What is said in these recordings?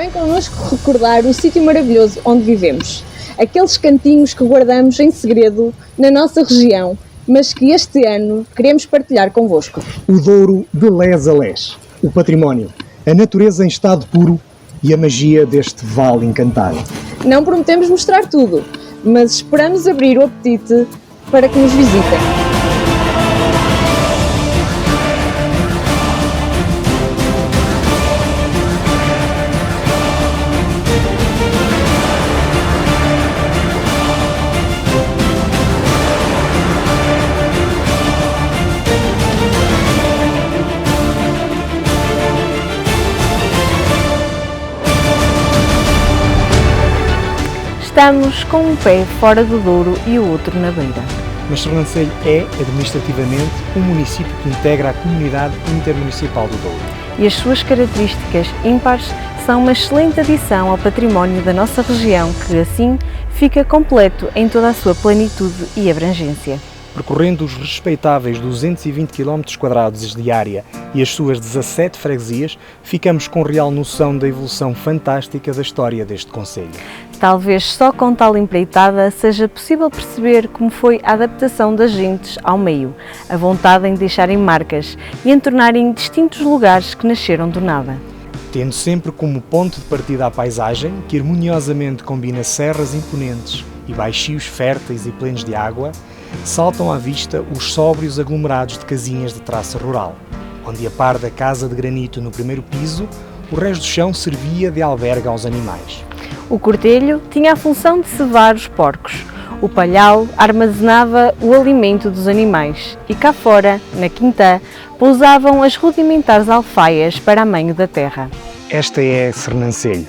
Vem connosco recordar o sítio maravilhoso onde vivemos. Aqueles cantinhos que guardamos em segredo na nossa região, mas que este ano queremos partilhar convosco. O Douro de les a les, o património, a natureza em estado puro e a magia deste vale encantado. Não prometemos mostrar tudo, mas esperamos abrir o apetite para que nos visitem. Estamos com um pé fora do Douro e o outro na beira. Mas Sernancelho é, administrativamente, um município que integra a comunidade intermunicipal do Douro. E as suas características ímpares são uma excelente adição ao património da nossa região, que assim fica completo em toda a sua plenitude e abrangência. Percorrendo os respeitáveis 220 km² de área e as suas 17 freguesias, ficamos com real noção da evolução fantástica da história deste concelho. Talvez só com tal empreitada seja possível perceber como foi a adaptação das gentes ao meio, a vontade em deixarem marcas e em tornarem distintos lugares que nasceram do nada. Tendo sempre como ponto de partida a paisagem, que harmoniosamente combina serras imponentes e baixios férteis e plenos de água, saltam à vista os sóbrios aglomerados de casinhas de traça rural, onde a par da casa de granito no primeiro piso, o resto do chão servia de albergue aos animais. O cortelho tinha a função de cevar os porcos, o palhau armazenava o alimento dos animais e cá fora, na quinta, pousavam as rudimentares alfaias para amanho da terra. Esta é Sernancelho,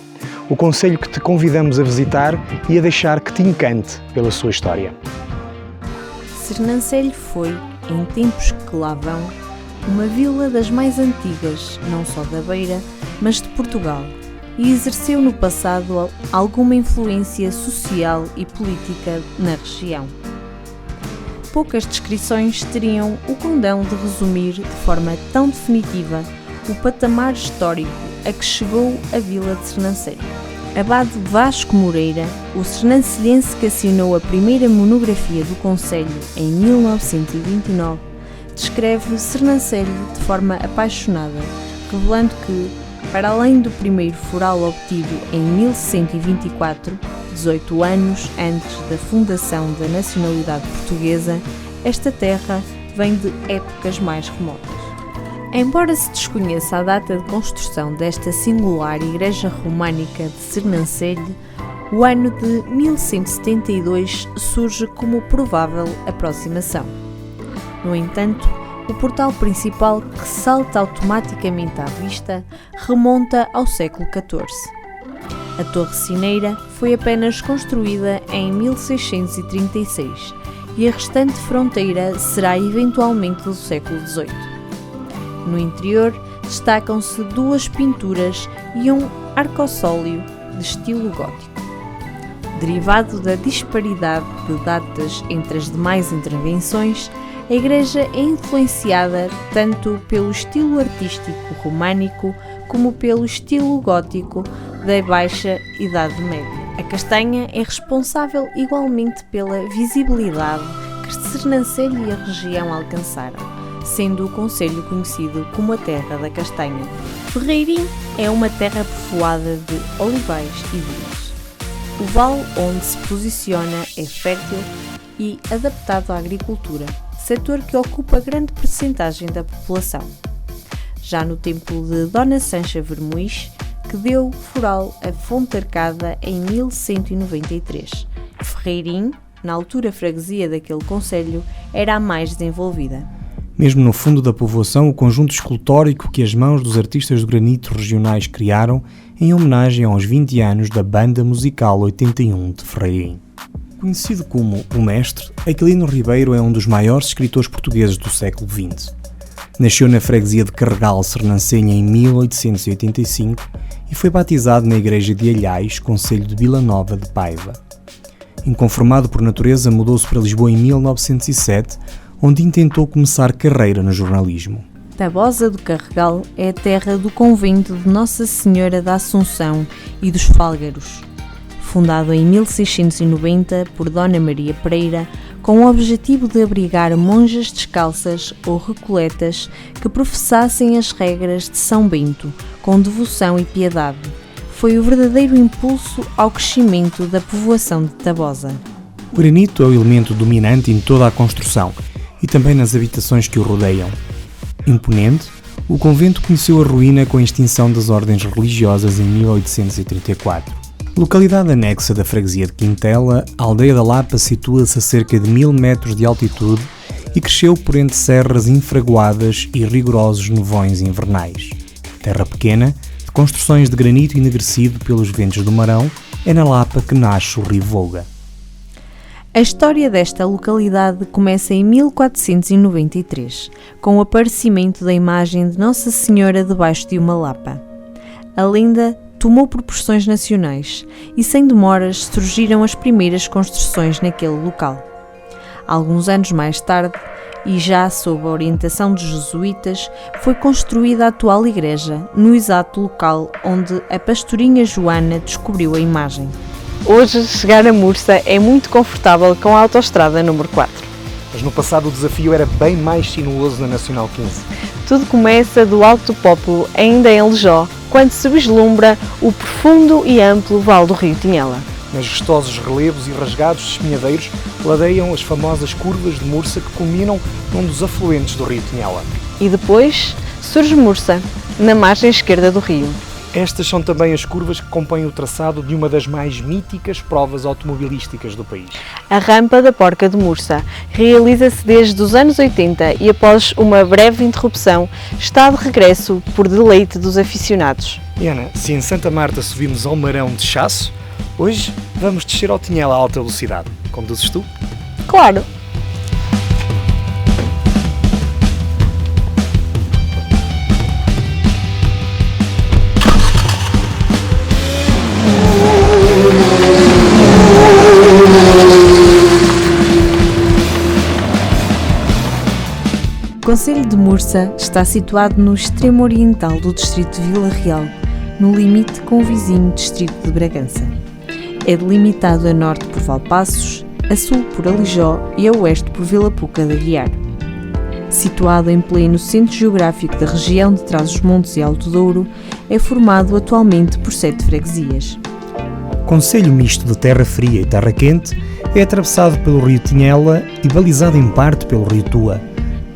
o concelho que te convidamos a visitar e a deixar que te encante pela sua história. Sernancelho foi, em tempos que lá vão, uma vila das mais antigas, não só da Beira, mas de Portugal, e exerceu no passado alguma influência social e política na região. Poucas descrições teriam o condão de resumir de forma tão definitiva o patamar histórico a que chegou a vila de Sernancelho. Abade Vasco Moreira, o sernancelhense que assinou a primeira monografia do concelho em 1929, descreve Sernancelho de forma apaixonada, revelando que, para além do primeiro foral obtido em 1124, 18 anos antes da fundação da nacionalidade portuguesa, esta terra vem de épocas mais remotas. Embora se desconheça a data de construção desta singular igreja românica de Sernancelho, o ano de 1172 surge como provável aproximação. No entanto, o portal principal, que salta automaticamente à vista, remonta ao século XIV. A Torre Cineira foi apenas construída em 1636 e a restante fronteira será eventualmente do século XVIII. No interior destacam-se duas pinturas e um arcossóleo de estilo gótico. Derivado da disparidade de datas entre as demais intervenções, a igreja é influenciada tanto pelo estilo artístico românico como pelo estilo gótico da Baixa Idade Média. A castanha é responsável igualmente pela visibilidade que Sernancelho e a região alcançaram, sendo o concelho conhecido como a Terra da Castanha. Ferreirim é uma terra povoada de olivais e vinhos. O vale onde se posiciona é fértil e adaptado à agricultura, setor que ocupa grande percentagem da população. Já no tempo de Dona Sancha Vermuís, que deu foral a Fonte Arcada em 1193, Ferreirim, na altura freguesia daquele concelho, era a mais desenvolvida. Mesmo no fundo da povoação, o conjunto escultórico que as mãos dos artistas do granito regionais criaram em homenagem aos 20 anos da Banda Musical 81 de Ferreirim. Conhecido como o Mestre, Aquilino Ribeiro é um dos maiores escritores portugueses do século XX. Nasceu na freguesia de Carregal, Sernancelho, em 1885 e foi batizado na igreja de Alhais, concelho de Vila Nova de Paiva. Inconformado por natureza, mudou-se para Lisboa em 1907, onde intentou começar carreira no jornalismo. Tabosa do Carregal é a terra do convento de Nossa Senhora da Assunção e dos Fálgaros. Fundado em 1690 por Dona Maria Pereira, com o objetivo de abrigar monjas descalças ou recoletas que professassem as regras de São Bento com devoção e piedade, foi o verdadeiro impulso ao crescimento da povoação de Tabosa. O granito é o elemento dominante em toda a construção e também nas habitações que o rodeiam. Imponente, o convento conheceu a ruína com a extinção das ordens religiosas em 1834. Localidade anexa da freguesia de Quintela, a aldeia da Lapa situa-se a cerca de 1000 metros de altitude e cresceu por entre serras infraguadas e rigorosos nevões invernais. Terra pequena, de construções de granito enegrecido pelos ventos do Marão, é na Lapa que nasce o rio Volga. A história desta localidade começa em 1493, com o aparecimento da imagem de Nossa Senhora debaixo de uma lapa. A lenda tomou proporções nacionais e, sem demoras, surgiram as primeiras construções naquele local. Alguns anos mais tarde, e já sob a orientação dos jesuítas, foi construída a atual igreja, no exato local onde a pastorinha Joana descobriu a imagem. Hoje, chegar a Mursa é muito confortável com a autoestrada número 4. Mas no passado o desafio era bem mais sinuoso na Nacional 15. Tudo começa do Alto do Pópulo, ainda em Aljó, quando se vislumbra o profundo e amplo vale do rio Tinhela. Majestosos relevos e rasgados despenhadeiros ladeiam as famosas curvas de Mursa que culminam num dos afluentes do rio Tinhela. E depois surge Mursa, na margem esquerda do rio. Estas são também as curvas que compõem o traçado de uma das mais míticas provas automobilísticas do país. A rampa da Porca de Mursa realiza-se desde os anos 80 e, após uma breve interrupção, está de regresso por deleite dos aficionados. E Ana, se em Santa Marta subimos ao Marão de Chasso, hoje vamos descer ao Tinhela a alta velocidade. Conduzes tu? Claro! O Concelho de Mursa está situado no extremo oriental do distrito de Vila Real, no limite com o vizinho distrito de Bragança. É delimitado a norte por Valpaços, a sul por Alijó e a oeste por Vila Puca de Aguiar. Situado em pleno centro geográfico da região de Trás-os-Montes e Alto Douro, é formado atualmente por 7 freguesias. O concelho misto de terra fria e terra quente é atravessado pelo rio Tinhela e balizado em parte pelo rio Tua.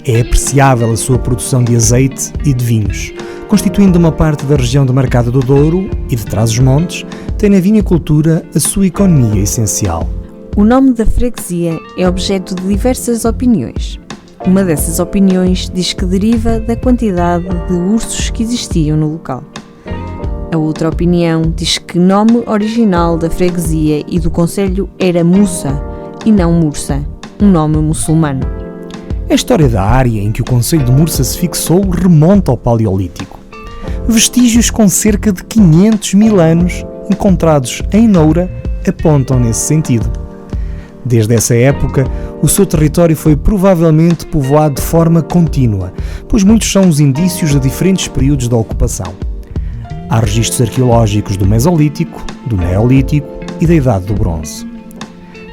É apreciável a sua produção de azeite e de vinhos, constituindo uma parte da região demarcada do Douro e de Trás-os-Montes, tem na vinicultura a sua economia essencial. O nome da freguesia é objeto de diversas opiniões. Uma dessas opiniões diz que deriva da quantidade de ursos que existiam no local. A outra opinião diz que o nome original da freguesia e do concelho era Mussa e não Mursa, um nome muçulmano. A história da área em que o concelho de Mursa se fixou remonta ao Paleolítico. Vestígios com cerca de 500 mil anos, encontrados em Noura, apontam nesse sentido. Desde essa época, o seu território foi provavelmente povoado de forma contínua, pois muitos são os indícios de diferentes períodos da ocupação. Há registros arqueológicos do Mesolítico, do Neolítico e da Idade do Bronze.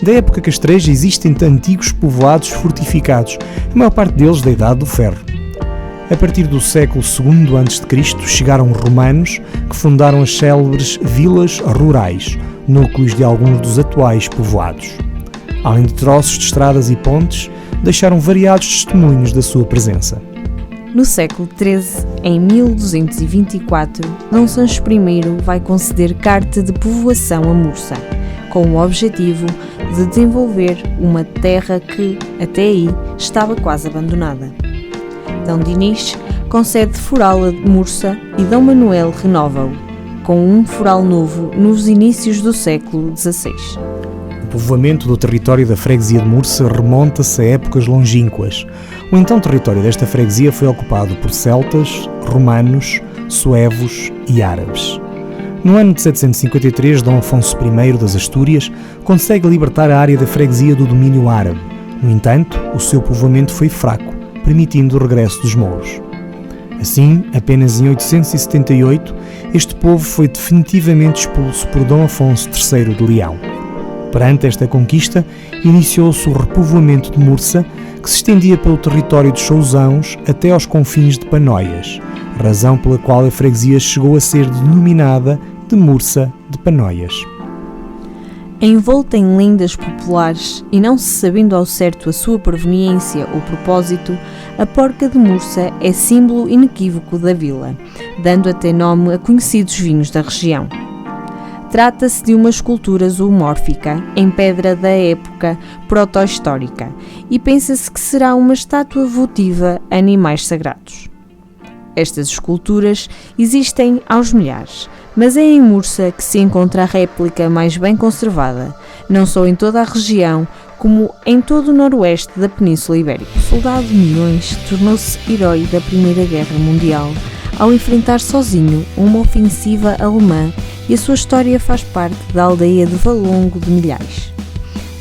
Da época castreja existem antigos povoados fortificados, a maior parte deles da Idade do Ferro. A partir do século II a.C. chegaram romanos que fundaram as célebres vilas rurais, núcleos de alguns dos atuais povoados. Além de troços de estradas e pontes, deixaram variados testemunhos da sua presença. No século XIII, em 1224, Dom Sancho I vai conceder carta de povoação a Mursa, com o objetivo de desenvolver uma terra que, até aí, estava quase abandonada. Dom Dinis concede foral a Mursa e Dom Manuel renova-o, com um foral novo nos inícios do século XVI. O povoamento do território da freguesia de Mursa remonta-se a épocas longínquas. O então território desta freguesia foi ocupado por celtas, romanos, suevos e árabes. No ano de 753, Dom Afonso I das Astúrias consegue libertar a área da freguesia do domínio árabe. No entanto, o seu povoamento foi fraco, permitindo o regresso dos mouros. Assim, apenas em 878, este povo foi definitivamente expulso por Dom Afonso III de Leão. Perante esta conquista, iniciou-se o repovoamento de Mursa, que se estendia pelo território dos Sousãos até aos confins de Panóias, razão pela qual a freguesia chegou a ser denominada de Mursa de Panóias. Envolta em lendas populares e não se sabendo ao certo a sua proveniência ou propósito, a porca de Mursa é símbolo inequívoco da vila, dando até nome a conhecidos vinhos da região. Trata-se de uma escultura zoomórfica em pedra da época proto-histórica e pensa-se que será uma estátua votiva a animais sagrados. Estas esculturas existem aos milhares, mas é em Mursa que se encontra a réplica mais bem conservada, não só em toda a região, como em todo o noroeste da Península Ibérica. O soldado Milhões tornou-se herói da Primeira Guerra Mundial ao enfrentar sozinho uma ofensiva alemã e a sua história faz parte da aldeia de Valongo de Milhais.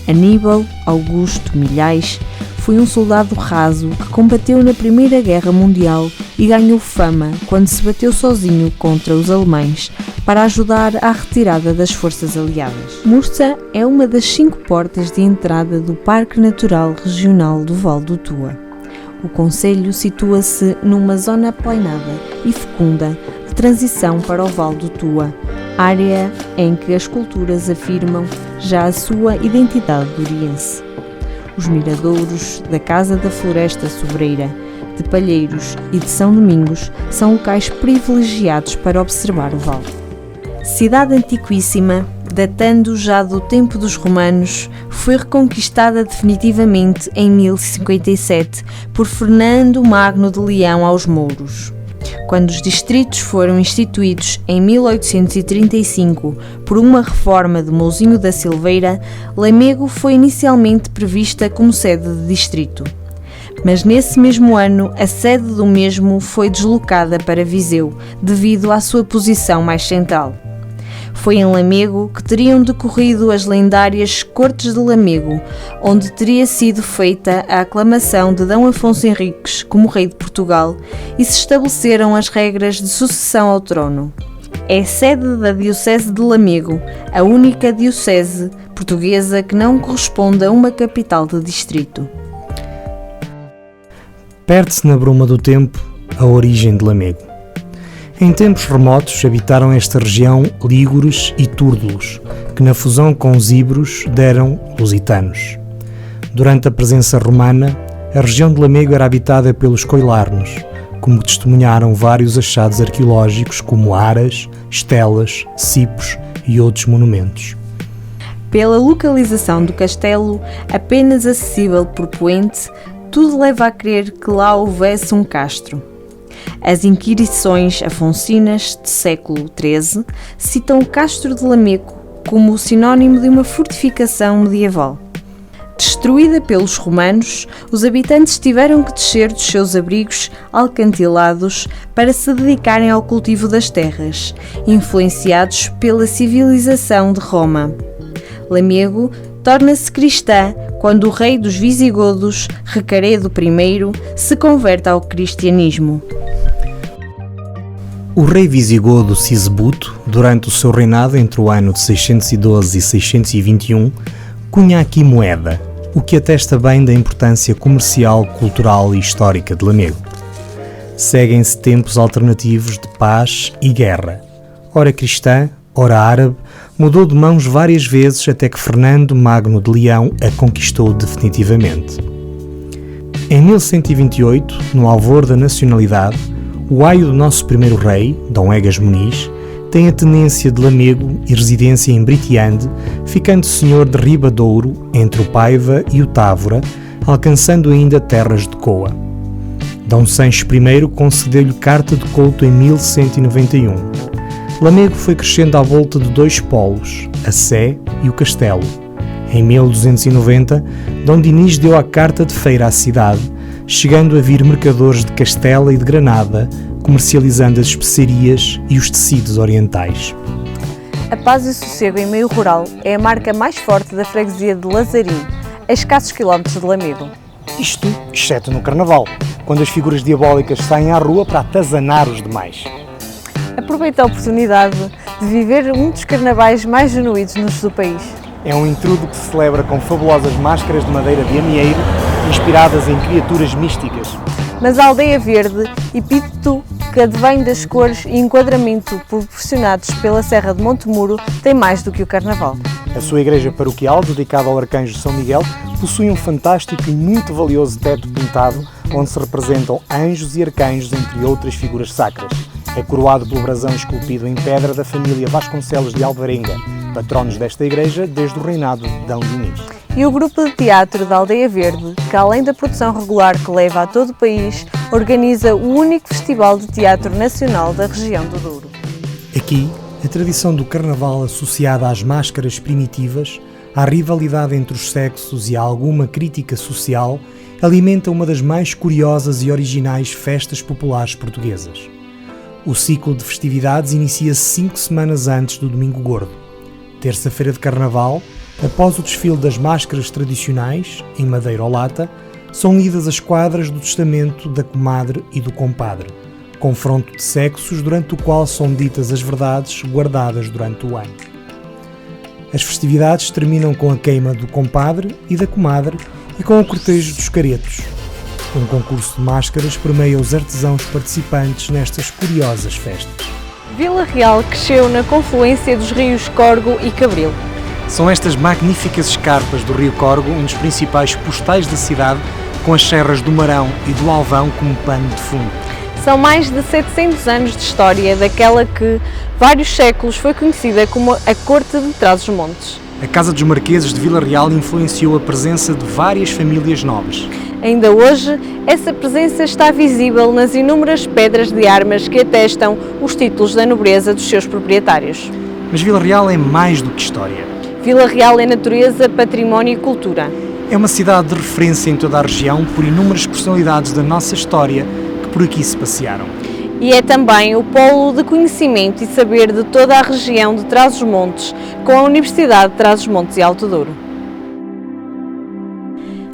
Aníbal Augusto Milhais foi um soldado raso que combateu na Primeira Guerra Mundial e ganhou fama quando se bateu sozinho contra os alemães para ajudar à retirada das forças aliadas. Mursa é uma das 5 portas de entrada do Parque Natural Regional do Val do Tua. O concelho situa-se numa zona aplainada e fecunda de transição para o Val do Tua, área em que as culturas afirmam já a sua identidade duriense. Os miradouros da Casa da Floresta Sobreira, de Palheiros e de São Domingos são locais privilegiados para observar o vale. Cidade antiquíssima, datando já do tempo dos romanos, foi reconquistada definitivamente em 1057 por Fernando Magno de Leão aos mouros. Quando os distritos foram instituídos em 1835 por uma reforma de Mouzinho da Silveira, Lamego foi inicialmente prevista como sede de distrito. Mas nesse mesmo ano, a sede do mesmo foi deslocada para Viseu, devido à sua posição mais central. Foi em Lamego que teriam decorrido as lendárias Cortes de Lamego, onde teria sido feita a aclamação de D. Afonso Henriques como rei de Portugal e se estabeleceram as regras de sucessão ao trono. É sede da Diocese de Lamego, a única diocese portuguesa que não corresponde a uma capital de distrito. Perde-se na bruma do tempo a origem de Lamego. Em tempos remotos habitaram esta região lígures e túrdulos, que na fusão com os íberos deram lusitanos. Durante a presença romana, a região de Lamego era habitada pelos coilarnos, como testemunharam vários achados arqueológicos como aras, estelas, cipos e outros monumentos. Pela localização do castelo, apenas acessível por poente, tudo leva a crer que lá houvesse um castro. As inquirições afonsinas de século XIII citam o Castro de Lamego como sinónimo de uma fortificação medieval. Destruída pelos romanos, os habitantes tiveram que descer dos seus abrigos alcantilados para se dedicarem ao cultivo das terras, influenciados pela civilização de Roma. Lamego torna-se cristã quando o rei dos visigodos, Recaredo I, se converte ao cristianismo. O rei visigodo Sisbuto, durante o seu reinado entre o ano de 612 e 621, cunha aqui moeda, o que atesta bem da importância comercial, cultural e histórica de Lamego. Seguem-se tempos alternativos de paz e guerra. Ora cristã, ora árabe, mudou de mãos várias vezes até que Fernando Magno de Leão a conquistou definitivamente. Em 1128, no alvor da nacionalidade, o aio do nosso primeiro rei, Dom Egas Muniz, tem a tenência de Lamego e residência em Britiande, ficando senhor de Ribadouro, entre o Paiva e o Távora, alcançando ainda terras de Coa. Dom Sancho I concedeu-lhe carta de couto em 1191. Lamego foi crescendo à volta de 2 polos, a Sé e o Castelo. Em 1290, Dom Dinis deu a carta de feira à cidade, chegando a vir mercadores de Castela e de Granada, comercializando as especiarias e os tecidos orientais. A paz e o sossego em meio rural é a marca mais forte da freguesia de Lazarim, a escassos quilómetros de Lamego. Isto, exceto no Carnaval, quando as figuras diabólicas saem à rua para atazanar os demais. Aproveita a oportunidade de viver um dos carnavais mais genuínos do país. É um intrudo que se celebra com fabulosas máscaras de madeira de amieiro, inspiradas em criaturas místicas. Mas a Aldeia Verde, epíteto que advém das cores e enquadramento proporcionados pela Serra de Montemuro, tem mais do que o Carnaval. A sua igreja paroquial, dedicada ao Arcanjo São Miguel, possui um fantástico e muito valioso teto pintado, onde se representam anjos e arcanjos, entre outras figuras sacras. É coroado pelo brasão esculpido em pedra da família Vasconcelos de Alvarenga, patronos desta igreja desde o reinado de D. Diniz. E o grupo de teatro da Aldeia Verde, que além da produção regular que leva a todo o país, organiza o único festival de teatro nacional da região do Douro. Aqui, a tradição do carnaval associada às máscaras primitivas, à rivalidade entre os sexos e a alguma crítica social, alimenta uma das mais curiosas e originais festas populares portuguesas. O ciclo de festividades inicia-se 5 semanas antes do Domingo Gordo. Terça-feira de Carnaval, após o desfile das máscaras tradicionais, em madeira ou lata, são lidas as quadras do testamento da comadre e do compadre, confronto de sexos durante o qual são ditas as verdades guardadas durante o ano. As festividades terminam com a queima do compadre e da comadre e com o cortejo dos caretos. Um concurso de máscaras permeia os artesãos participantes nestas curiosas festas. Vila Real cresceu na confluência dos rios Corgo e Cabril. São estas magníficas escarpas do rio Corgo um dos principais postais da cidade, com as serras do Marão e do Alvão como pano de fundo. São mais de 700 anos de história daquela que, vários séculos, foi conhecida como a Corte de Trás-os-Montes. A Casa dos Marqueses de Vila Real influenciou a presença de várias famílias nobres. Ainda hoje, essa presença está visível nas inúmeras pedras de armas que atestam os títulos da nobreza dos seus proprietários. Mas Vila Real é mais do que história. Vila Real é natureza, património e cultura. É uma cidade de referência em toda a região por inúmeras personalidades da nossa história que por aqui se passearam. E é também o polo de conhecimento e saber de toda a região de Trás-os-Montes, com a Universidade de Trás-os-Montes e Alto Douro.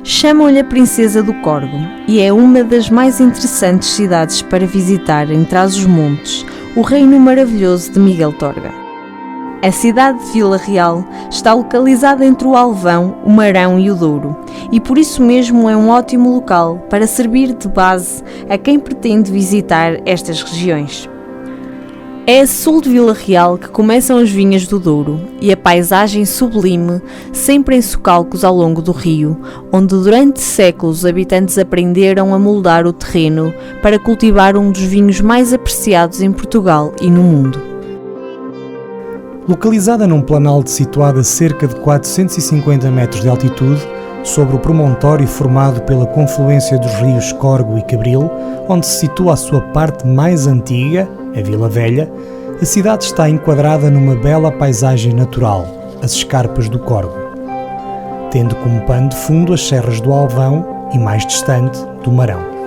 Chamam-lhe a Princesa do Corgo e é uma das mais interessantes cidades para visitar em Trás-os-Montes, o reino maravilhoso de Miguel Torga. A cidade de Vila Real está localizada entre o Alvão, o Marão e o Douro e por isso mesmo é um ótimo local para servir de base a quem pretende visitar estas regiões. É a sul de Vila Real que começam as vinhas do Douro e a paisagem sublime, sempre em socalcos ao longo do rio, onde durante séculos os habitantes aprenderam a moldar o terreno para cultivar um dos vinhos mais apreciados em Portugal e no mundo. Localizada num planalto situado a cerca de 450 metros de altitude, sobre o promontório formado pela confluência dos rios Corgo e Cabril, onde se situa a sua parte mais antiga, a Vila Velha, a cidade está enquadrada numa bela paisagem natural, as escarpas do Corgo, tendo como pano de fundo as serras do Alvão e, mais distante, do Marão.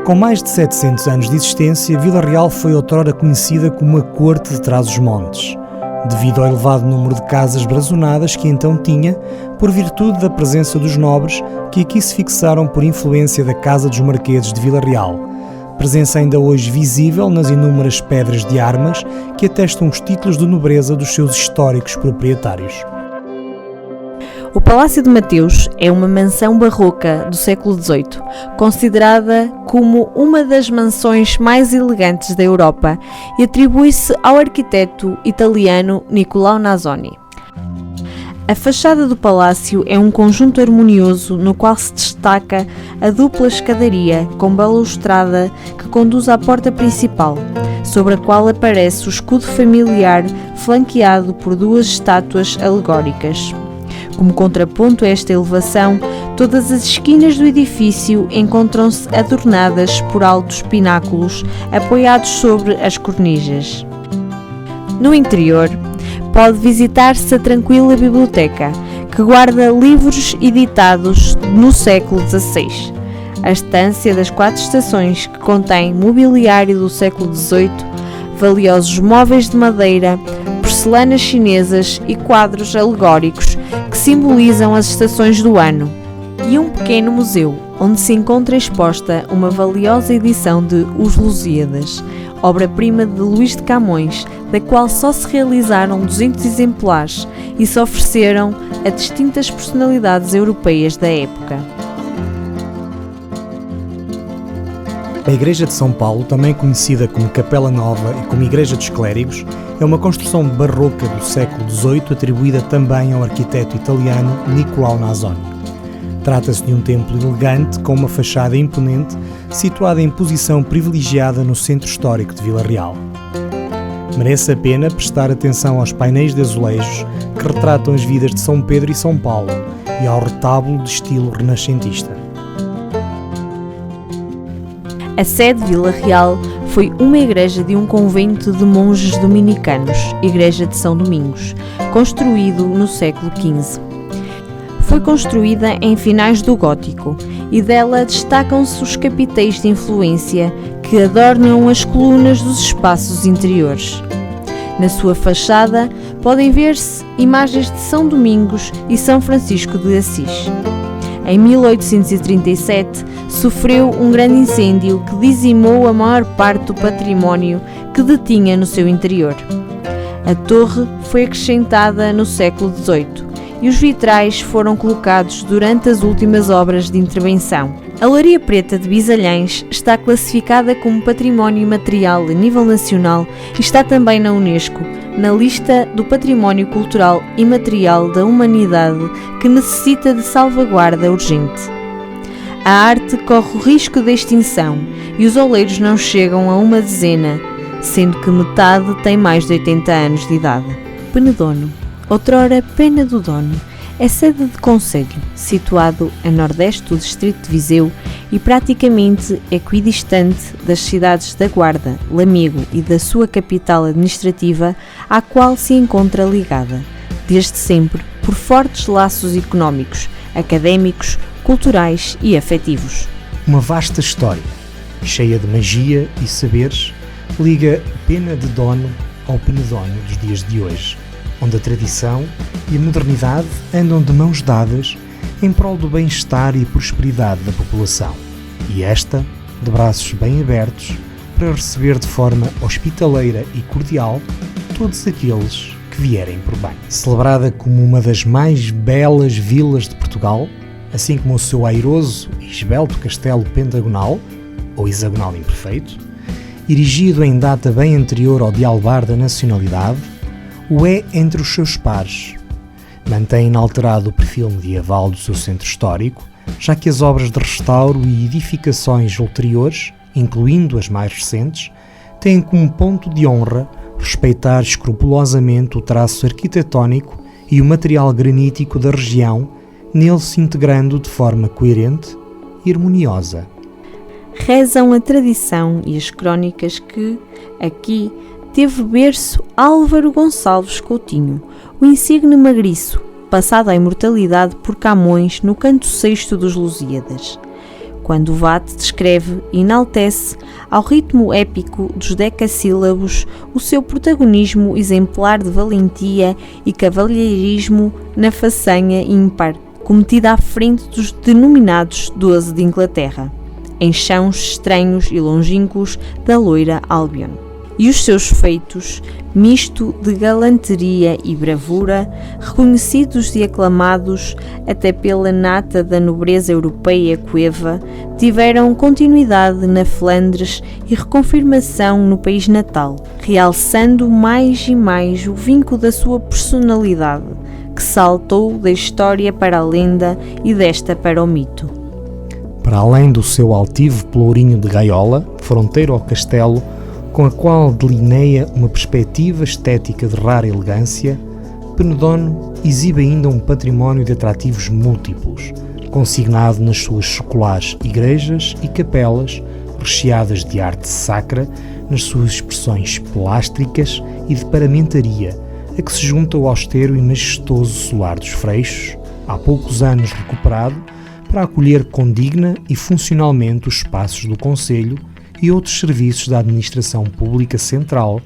Com mais de 700 anos de existência, Vila Real foi outrora conhecida como a Corte de Trás-os-Montes, devido ao elevado número de casas brazonadas que então tinha, por virtude da presença dos nobres que aqui se fixaram por influência da Casa dos Marqueses de Vila Real, presença ainda hoje visível nas inúmeras pedras de armas que atestam os títulos de nobreza dos seus históricos proprietários. O Palácio de Mateus é uma mansão barroca do século XVIII, considerada como uma das mansões mais elegantes da Europa e atribui-se ao arquiteto italiano Niccolò Nasoni. A fachada do palácio é um conjunto harmonioso no qual se destaca a dupla escadaria com balustrada que conduz à porta principal, sobre a qual aparece o escudo familiar flanqueado por 2 estátuas alegóricas. Como contraponto a esta elevação, todas as esquinas do edifício encontram-se adornadas por altos pináculos apoiados sobre as cornijas. No interior, pode visitar-se a tranquila biblioteca, que guarda livros editados no século XVI. A estância das 4 estações, que contém mobiliário do século XVIII, valiosos móveis de madeira, porcelanas chinesas e quadros alegóricos que simbolizam as estações do ano. e um pequeno museu, onde se encontra exposta uma valiosa edição de Os Lusíadas, obra-prima de Luís de Camões, da qual só se realizaram 200 exemplares e se ofereceram a distintas personalidades europeias da época. A Igreja de São Paulo, também conhecida como Capela Nova e como Igreja dos Clérigos, é uma construção barroca do século XVIII atribuída também ao arquiteto italiano Niccolò Nasoni. Trata-se de um templo elegante com uma fachada imponente, situada em posição privilegiada no centro histórico de Vila Real. Merece a pena prestar atenção aos painéis de azulejos que retratam as vidas de São Pedro e São Paulo e ao retábulo de estilo renascentista. A sede de Vila Real foi uma igreja de um convento de monges dominicanos, Igreja de São Domingos, construído no século XV. Foi construída em finais do Gótico e dela destacam-se os capiteis de influência que adornam as colunas dos espaços interiores. Na sua fachada podem ver-se imagens de São Domingos e São Francisco de Assis. Em 1837, sofreu um grande incêndio que dizimou a maior parte do património que detinha no seu interior. A torre foi acrescentada no século XVIII e os vitrais foram colocados durante as últimas obras de intervenção. A Olaria Preta de Bisalhães está classificada como Património Imaterial a nível nacional e está também na Unesco, na lista do Património Cultural Imaterial da Humanidade que necessita de salvaguarda urgente. A arte corre o risco de extinção e os oleiros não chegam a uma dezena, sendo que metade tem mais de 80 anos de idade. Penedono, outrora Pena do Dono, é sede de concelho, situado a nordeste do distrito de Viseu e praticamente equidistante das cidades da Guarda, Lamego e da sua capital administrativa, à qual se encontra ligada, desde sempre, por fortes laços económicos, académicos, culturais e afetivos. Uma vasta história, cheia de magia e saberes, liga Pena de Dono ao Penedónio dos dias de hoje, onde a tradição e a modernidade andam de mãos dadas em prol do bem-estar e prosperidade da população, e esta de braços bem abertos para receber de forma hospitaleira e cordial todos aqueles que vierem por bem. Celebrada como uma das mais belas vilas de Portugal, assim como o seu airoso e esbelto castelo pentagonal, ou hexagonal imperfeito, erigido em data bem anterior ao de alvar da nacionalidade, o é entre os seus pares. Mantém inalterado o perfil medieval do seu centro histórico, já que as obras de restauro e edificações ulteriores, incluindo as mais recentes, têm como ponto de honra respeitar escrupulosamente o traço arquitetónico e o material granítico da região, nele se integrando de forma coerente e harmoniosa. Rezam a tradição e as crónicas que, aqui, teve berço Álvaro Gonçalves Coutinho, o insigne magriço, passado à imortalidade por Camões no canto sexto dos Lusíadas. Quando o Vate descreve e enaltece, ao ritmo épico dos decassílabos, o seu protagonismo exemplar de valentia e cavalheirismo na façanha ímpar, cometida à frente dos denominados 12 de Inglaterra, em chãos estranhos e longínquos da loira Albion. E os seus feitos, misto de galanteria e bravura, reconhecidos e aclamados até pela nata da nobreza europeia coeva, tiveram continuidade na Flandres e reconfirmação no país natal, realçando mais e mais o vinco da sua personalidade, que saltou da história para a lenda e desta para o mito. Para além do seu altivo pelourinho de gaiola, fronteiro ao castelo, com a qual delineia uma perspectiva estética de rara elegância, Penedono exibe ainda um património de atrativos múltiplos, consignado nas suas seculares igrejas e capelas, recheadas de arte sacra, nas suas expressões plástricas e de paramentaria, a que se junta o austero e majestoso solar dos Freixos, há poucos anos recuperado, para acolher condigna e funcionalmente os espaços do concelho e outros serviços da administração pública central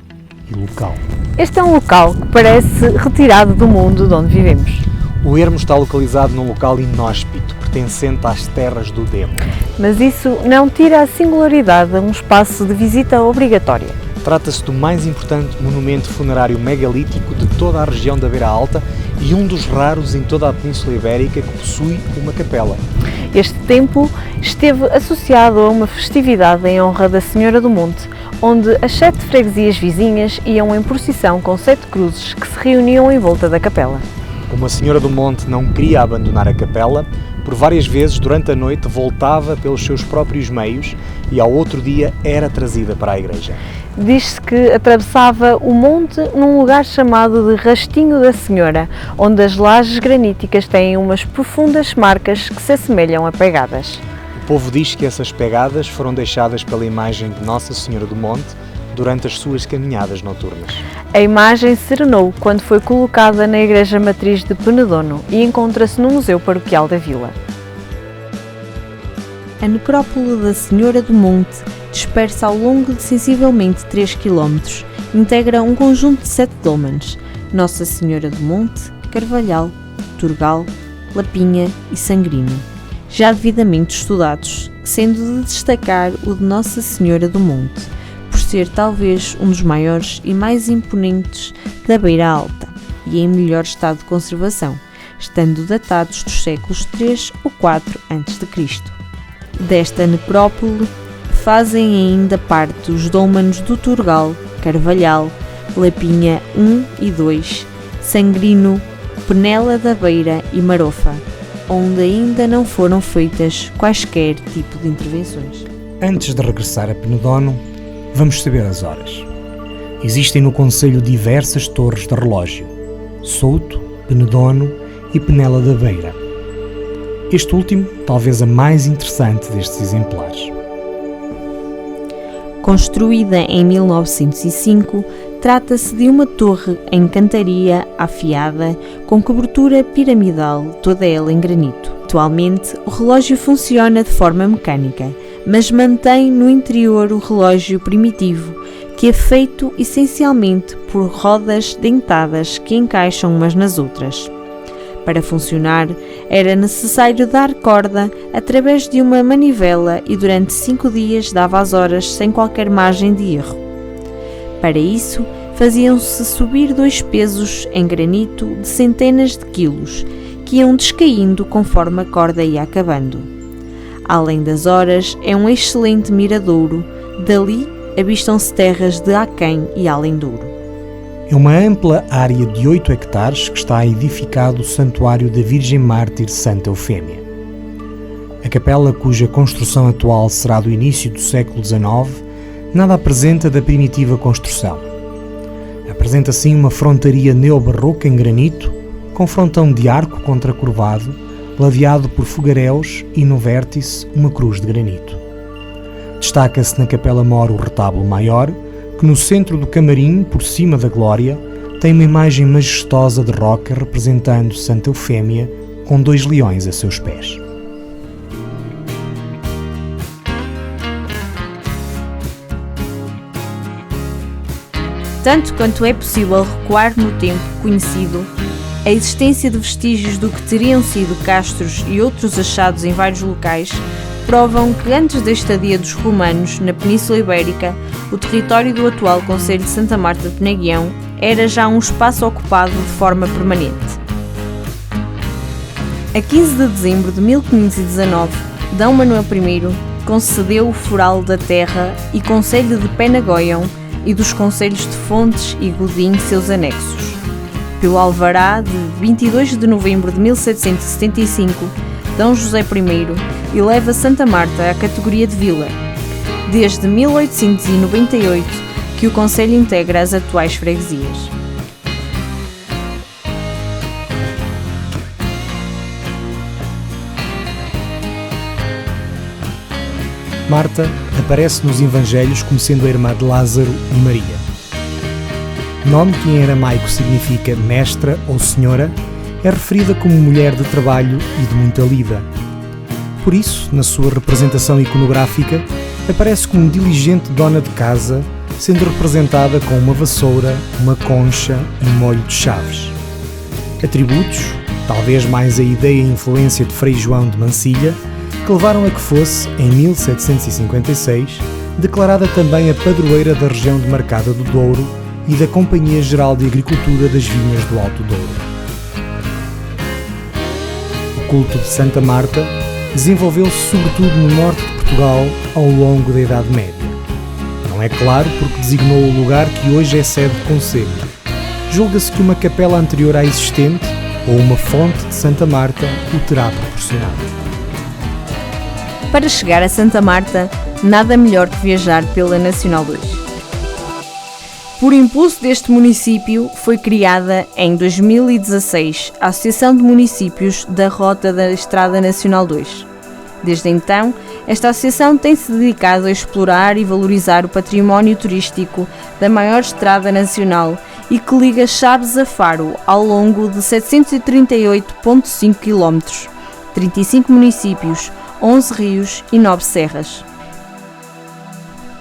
e local. Este é um local que parece retirado do mundo de onde vivemos. O ermo está localizado num local inóspito, pertencente às terras do Demo. Mas isso não tira a singularidade a um espaço de visita obrigatória. Trata-se do mais importante monumento funerário megalítico de toda a região da Beira Alta e um dos raros em toda a Península Ibérica que possui uma capela. Este templo esteve associado a uma festividade em honra da Senhora do Monte, onde as 7 freguesias vizinhas iam em procissão com 7 cruzes que se reuniam em volta da capela. Como a Senhora do Monte não queria abandonar a capela, por várias vezes durante a noite voltava pelos seus próprios meios e ao outro dia era trazida para a igreja. Diz-se que atravessava o monte num lugar chamado de Rastinho da Senhora, onde as lajes graníticas têm umas profundas marcas que se assemelham a pegadas. O povo diz que essas pegadas foram deixadas pela imagem de Nossa Senhora do Monte durante as suas caminhadas noturnas. A imagem serenou quando foi colocada na Igreja Matriz de Penedono e encontra-se no Museu Paroquial da Vila. A necrópole da Senhora do Monte, dispersa ao longo de sensivelmente 3 km, integra um conjunto de 7 dólmenes: Nossa Senhora do Monte, Carvalhal, Turgal, Lapinha e Sangrino, já devidamente estudados, sendo de destacar o de Nossa Senhora do Monte, por ser talvez um dos maiores e mais imponentes da Beira Alta e em melhor estado de conservação, estando datados dos séculos 3 ou 4 a.C. Desta necrópole fazem ainda parte os dólmenes do Turgal, Carvalhal, Lapinha 1 e 2, Sangrino, Penela da Beira e Marofa, onde ainda não foram feitas quaisquer tipo de intervenções. Antes de regressar a Penedono, vamos saber as horas. Existem no concelho diversas torres de relógio: Souto, Penedono e Penela da Beira. Este último, talvez a mais interessante destes exemplares. Construída em 1905, trata-se de uma torre em cantaria afiada com cobertura piramidal, toda ela em granito. Atualmente, o relógio funciona de forma mecânica, mas mantém no interior o relógio primitivo, que é feito essencialmente por rodas dentadas que encaixam umas nas outras. Para funcionar, era necessário dar corda através de uma manivela e durante 5 dias dava as horas sem qualquer margem de erro. Para isso, faziam-se subir 2 pesos em granito de centenas de quilos, que iam descaindo conforme a corda ia acabando. Além das horas, é um excelente miradouro, dali avistam-se terras de Aquém e Além Douro. É uma ampla área de 8 hectares que está edificado o Santuário da Virgem Mártir Santa Eufémia. A capela, cuja construção atual será do início do século XIX, nada apresenta da primitiva construção. Apresenta sim uma frontaria neobarroca em granito, com frontão de arco contracurvado, ladeado por fogaréus e no vértice uma cruz de granito. Destaca-se na capela-mor o retábulo maior, que no centro do camarim, por cima da glória, tem uma imagem majestosa de roca representando Santa Eufémia com 2 leões a seus pés. Tanto quanto é possível recuar no tempo conhecido, a existência de vestígios do que teriam sido castros e outros achados em vários locais provam que antes da estadia dos romanos na Península Ibérica, o território do atual concelho de Santa Marta de Penaguião era já um espaço ocupado de forma permanente. A 15 de dezembro de 1519, D. Manuel I concedeu o foral da terra e concelho de Penagoião e dos concelhos de Fontes e Godim seus anexos. Pelo alvará de 22 de novembro de 1775, D. José I eleva Santa Marta à categoria de vila. Desde 1898 que o concelho integra as atuais freguesias. Marta aparece nos Evangelhos como sendo a irmã de Lázaro e Maria. Nome que em aramaico significa mestra ou senhora, é referida como mulher de trabalho e de muita lida. Por isso, na sua representação iconográfica, aparece como diligente dona de casa, sendo representada com uma vassoura, uma concha e um molho de chaves. Atributos talvez mais a ideia e influência de Frei João de Mansilla, que levaram a que fosse, em 1756, declarada também a padroeira da região demarcada do Douro e da Companhia Geral de Agricultura das Vinhas do Alto Douro. O culto de Santa Marta desenvolveu-se sobretudo no norte de Portugal ao longo da Idade Média. Não é claro porque designou o lugar que hoje é sede de concelho. Julga-se que uma capela anterior à existente ou uma fonte de Santa Marta o terá proporcionado. Para chegar a Santa Marta, nada melhor que viajar pela Nacional 2. Por impulso deste município, foi criada em 2016 a Associação de Municípios da Rota da Estrada Nacional 2. Desde então, esta associação tem-se dedicado a explorar e valorizar o património turístico da maior estrada nacional e que liga Chaves a Faro ao longo de 738,5 km, 35 municípios, 11 rios e 9 serras.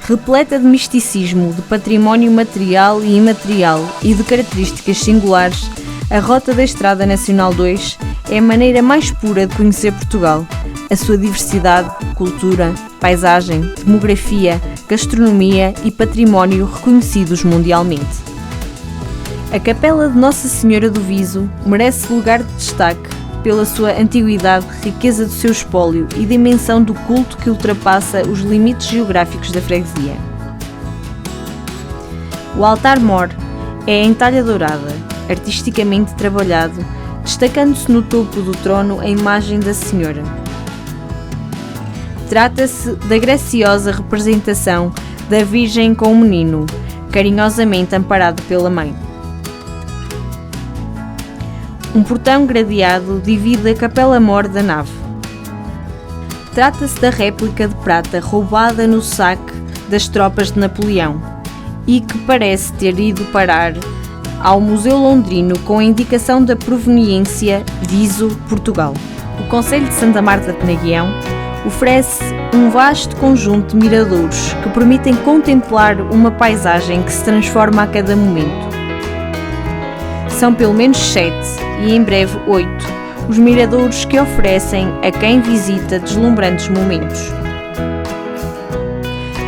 Repleta de misticismo, de património material e imaterial e de características singulares, a Rota da Estrada Nacional 2 é a maneira mais pura de conhecer Portugal, a sua diversidade, cultura, paisagem, demografia, gastronomia e património reconhecidos mundialmente. A Capela de Nossa Senhora do Viso merece lugar de destaque pela sua antiguidade, riqueza do seu espólio e dimensão do culto que ultrapassa os limites geográficos da freguesia. O altar-mor é em talha dourada, artisticamente trabalhado, destacando-se no topo do trono a imagem da Senhora. Trata-se da graciosa representação da Virgem com o Menino, carinhosamente amparado pela Mãe. Um portão gradeado divide a capela-mor da nave. Trata-se da réplica de prata roubada no saque das tropas de Napoleão e que parece ter ido parar ao Museu Londrino com a indicação da proveniência Viso, Portugal. O concelho de Santa Marta de Penaguião oferece um vasto conjunto de miradouros que permitem contemplar uma paisagem que se transforma a cada momento. São pelo menos 7 e em breve 8 os miradouros que oferecem a quem visita deslumbrantes momentos.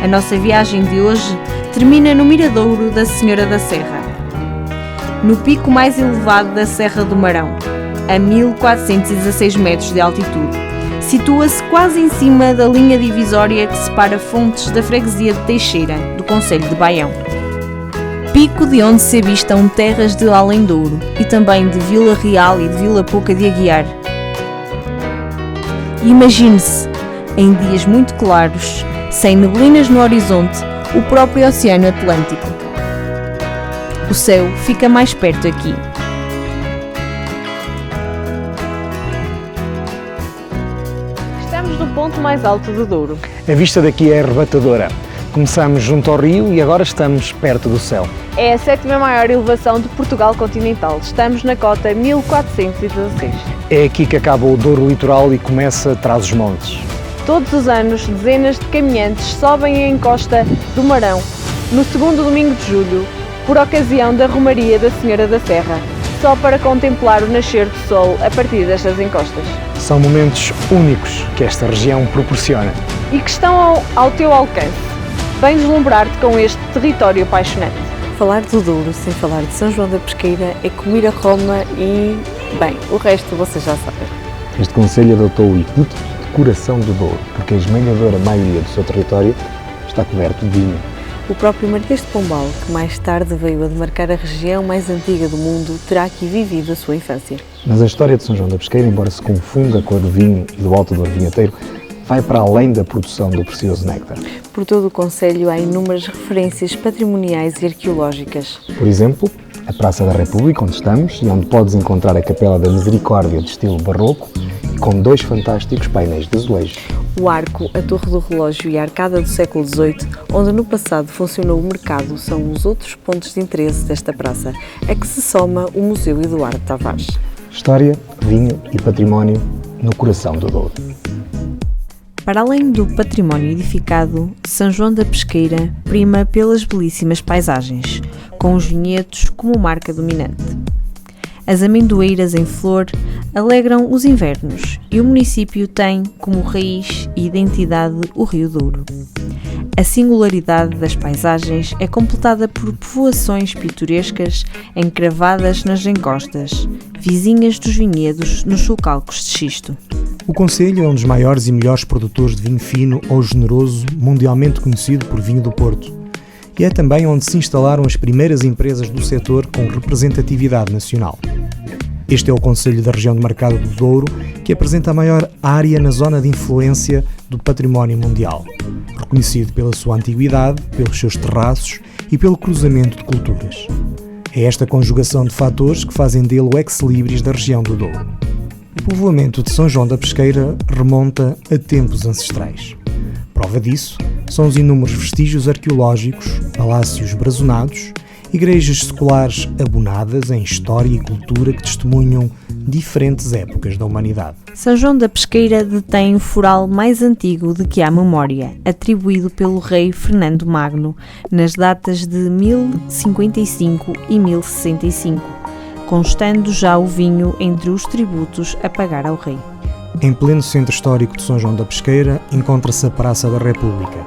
A nossa viagem de hoje termina no Miradouro da Senhora da Serra, no pico mais elevado da Serra do Marão, a 1416 metros de altitude. Situa-se quase em cima da linha divisória que separa Fontes da freguesia de Teixeira, do concelho de Baião. Pico de onde se avistam terras de Além-Douro e também de Vila Real e de Vila Pouca de Aguiar. Imagine-se, em dias muito claros, sem neblinas no horizonte, o próprio Oceano Atlântico. O céu fica mais perto aqui. Estamos no ponto mais alto do Douro. A vista daqui é arrebatadora. Começamos junto ao rio e agora estamos perto do céu. É a 7ª maior elevação de Portugal continental. Estamos na cota 1416. É aqui que acaba o Douro Litoral e começa Trás-os-Montes. Todos os anos, dezenas de caminhantes sobem a encosta do Marão, no segundo domingo de julho, por ocasião da Romaria da Senhora da Serra, só para contemplar o nascer do sol a partir destas encostas. São momentos únicos que esta região proporciona. E que estão ao teu alcance. Vem deslumbrar-te com este território apaixonante. Falar do Douro sem falar de São João da Pesqueira é como ir a Roma e, bem, o resto vocês já sabem. Este concelho adotou o epíteto de Coração do Douro, porque a esmagadora maioria do seu território está coberto de vinho. O próprio Marquês de Pombal, que mais tarde veio a demarcar a região mais antiga do mundo, terá aqui vivido a sua infância. Mas a história de São João da Pesqueira, embora se confunda com a do vinho e do Alto Douro vinheteiro, vai para além da produção do precioso néctar. Por todo o concelho há inúmeras referências patrimoniais e arqueológicas. Por exemplo, a Praça da República, onde estamos, e onde podes encontrar a Capela da Misericórdia de estilo barroco, com 2 fantásticos painéis de azulejo. O Arco, a Torre do Relógio e a Arcada do século XVIII, onde no passado funcionou o mercado, são os outros pontos de interesse desta praça, a que se soma o Museu Eduardo Tavares. História, vinho e património no coração do Douro. Para além do património edificado, São João da Pesqueira prima pelas belíssimas paisagens, com os vinhedos como marca dominante. As amendoeiras em flor alegram os invernos e o município tem como raiz e identidade o Rio Douro. A singularidade das paisagens é completada por povoações pitorescas encravadas nas encostas, vizinhas dos vinhedos nos sulcalcos de xisto. O concelho é um dos maiores e melhores produtores de vinho fino ou generoso, mundialmente conhecido por Vinho do Porto. E é também onde se instalaram as primeiras empresas do setor com representatividade nacional. Este é o concelho da região de Marcado do Douro, que apresenta a maior área na zona de influência do património mundial, reconhecido pela sua antiguidade, pelos seus terraços e pelo cruzamento de culturas. É esta conjugação de fatores que fazem dele o ex-libris da região do Douro. O povoamento de São João da Pesqueira remonta a tempos ancestrais. Prova disso são os inúmeros vestígios arqueológicos, palácios brazonados, igrejas seculares abonadas em história e cultura que testemunham diferentes épocas da humanidade. São João da Pesqueira detém o foral mais antigo de que há memória, atribuído pelo rei Fernando Magno, nas datas de 1055 e 1065, constando já o vinho entre os tributos a pagar ao rei. Em pleno centro histórico de São João da Pesqueira encontra-se a Praça da República,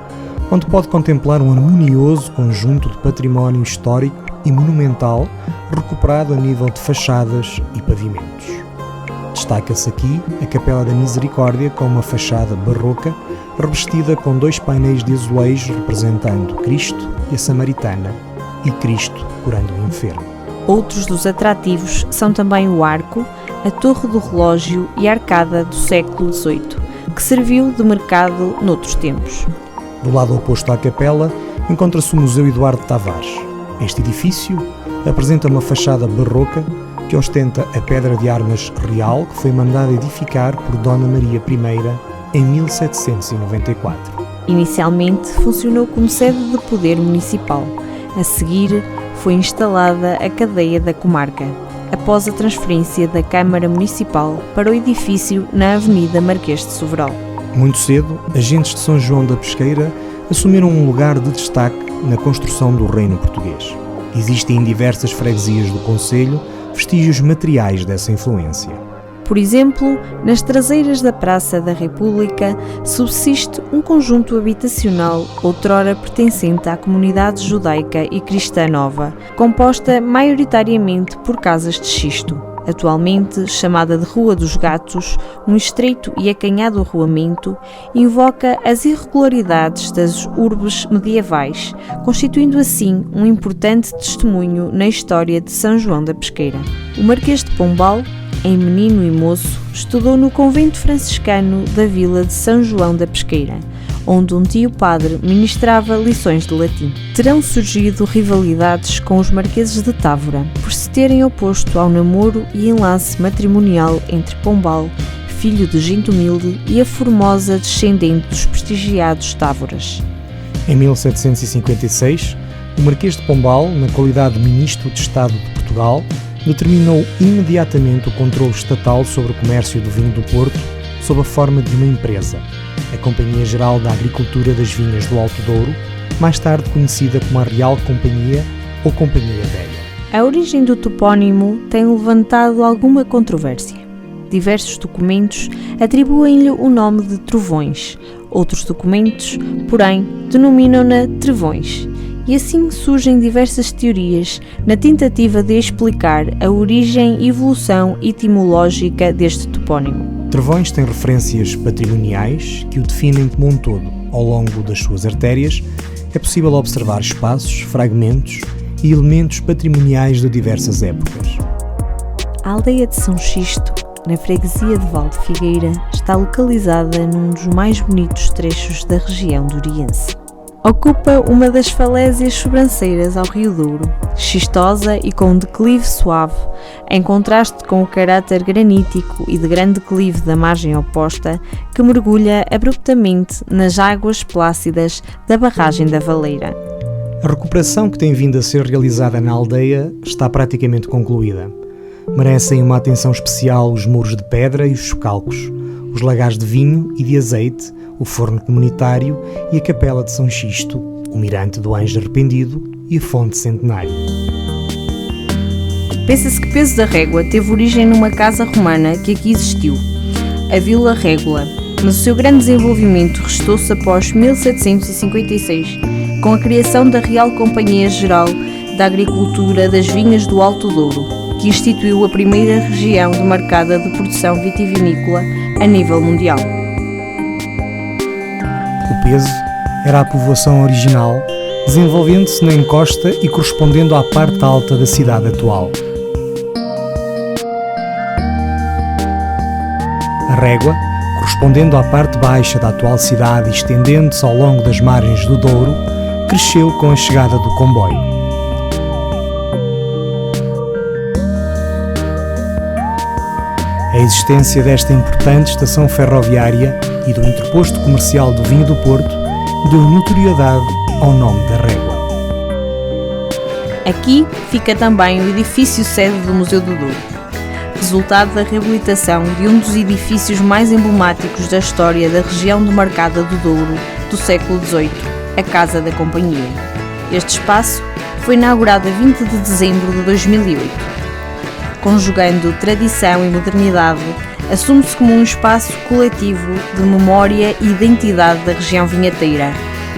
onde pode contemplar um harmonioso conjunto de património histórico e monumental recuperado a nível de fachadas e pavimentos. Destaca-se aqui a Capela da Misericórdia com uma fachada barroca revestida com 2 painéis de azulejo representando Cristo e a Samaritana e Cristo curando o enfermo. Outros dos atrativos são também o arco, a torre do relógio e a arcada do século XVIII, que serviu de mercado noutros tempos. Do lado oposto à capela encontra-se o Museu Eduardo Tavares. Este edifício apresenta uma fachada barroca que ostenta a pedra de armas real que foi mandada edificar por Dona Maria I em 1794. Inicialmente funcionou como sede de poder municipal. A seguir foi instalada a cadeia da comarca, após a transferência da Câmara Municipal para o edifício na Avenida Marquês de Soveral. Muito cedo, agentes de São João da Pesqueira assumiram um lugar de destaque na construção do reino português. Existem em diversas freguesias do concelho vestígios materiais dessa influência. Por exemplo, nas traseiras da Praça da República subsiste um conjunto habitacional outrora pertencente à comunidade judaica e cristã nova, composta maioritariamente por casas de xisto. Atualmente chamada de Rua dos Gatos, um estreito e acanhado arruamento invoca as irregularidades das urbes medievais, constituindo assim um importante testemunho na história de São João da Pesqueira. O Marquês de Pombal, em menino e moço, estudou no convento franciscano da vila de São João da Pesqueira, onde um tio padre ministrava lições de latim. Terão surgido rivalidades com os marqueses de Távora, por se terem oposto ao namoro e enlace matrimonial entre Pombal, filho de gente humilde, e a formosa descendente dos prestigiados Távoras. Em 1756, o Marquês de Pombal, na qualidade de Ministro de Estado de Portugal, determinou imediatamente o controle estatal sobre o comércio do vinho do Porto sob a forma de uma empresa, a Companhia Geral da Agricultura das Vinhas do Alto Douro, mais tarde conhecida como a Real Companhia ou Companhia Velha. A origem do topónimo tem levantado alguma controvérsia. Diversos documentos atribuem-lhe o nome de Trovões, outros documentos, porém, denominam-na Trevões. E assim surgem diversas teorias na tentativa de explicar a origem e evolução etimológica deste topónimo. Trevões tem referências patrimoniais que o definem como um todo. Ao longo das suas artérias é possível observar espaços, fragmentos e elementos patrimoniais de diversas épocas. A aldeia de São Xisto, na freguesia de Val de Figueira, está localizada num dos mais bonitos trechos da região douriense. Ocupa uma das falésias sobranceiras ao Rio Douro, xistosa e com um declive suave, em contraste com o caráter granítico e de grande declive da margem oposta, que mergulha abruptamente nas águas plácidas da barragem da Valeira. A recuperação que tem vindo a ser realizada na aldeia está praticamente concluída. Merecem uma atenção especial os muros de pedra e os chocalcos, os lagares de vinho e de azeite, o forno comunitário e a capela de São Xisto, o mirante do Anjo Arrependido e a fonte Centenário. Pensa-se que Peso da Régua teve origem numa casa romana que aqui existiu, a Vila Régula, mas o seu grande desenvolvimento restou-se após 1756, com a criação da Real Companhia Geral da Agricultura das Vinhas do Alto Douro, que instituiu a primeira região demarcada de produção vitivinícola a nível mundial. O Peso era a povoação original, desenvolvendo-se na encosta e correspondendo à parte alta da cidade atual. A Régua, correspondendo à parte baixa da atual cidade e estendendo-se ao longo das margens do Douro, cresceu com a chegada do comboio. A existência desta importante estação ferroviária e do entreposto comercial do vinho do Porto deu notoriedade ao nome da Régua. Aqui fica também o edifício sede do Museu do Douro, resultado da reabilitação de um dos edifícios mais emblemáticos da história da região demarcada do Douro do século XVIII, a Casa da Companhia. Este espaço foi inaugurado a 20 de dezembro de 2008. Conjugando tradição e modernidade, assume-se como um espaço coletivo de memória e identidade da região vinheteira,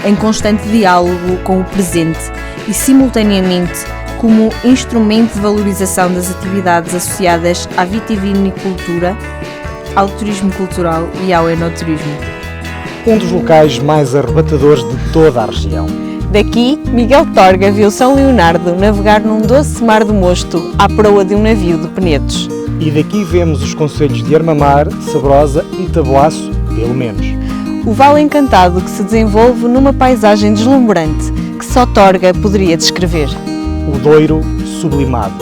em constante diálogo com o presente e, simultaneamente, como instrumento de valorização das atividades associadas à vitivinicultura, ao turismo cultural e ao enoturismo. Um dos locais mais arrebatadores de toda a região. Daqui, Miguel Torga viu São Leonardo navegar num doce mar de mosto à proa de um navio de Penedos. E daqui vemos os concelhos de Armamar, Sabrosa e Taboaço, pelo menos. O Vale Encantado que se desenvolve numa paisagem deslumbrante que só Torga poderia descrever. O Douro sublimado.